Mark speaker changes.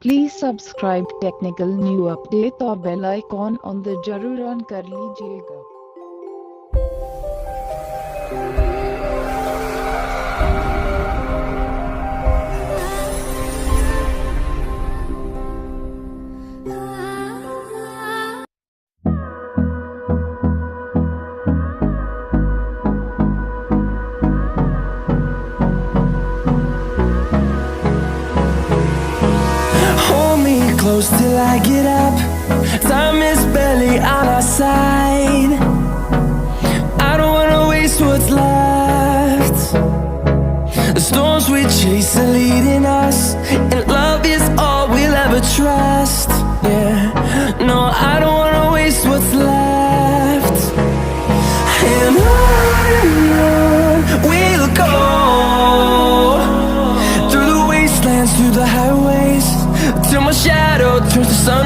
Speaker 1: Please subscribe technical new update और bell icon on the जरूर on कर लीजिएगा।
Speaker 2: Hold me close till I get up. Time is barely on our side. I don't wanna waste what's left. The storms we chase are leading us, and love is all we'll ever trust. Yeah, no, I don't wanna waste what's left. And on we'll go, through the wastelands, through the highways, till my shadow turns to sun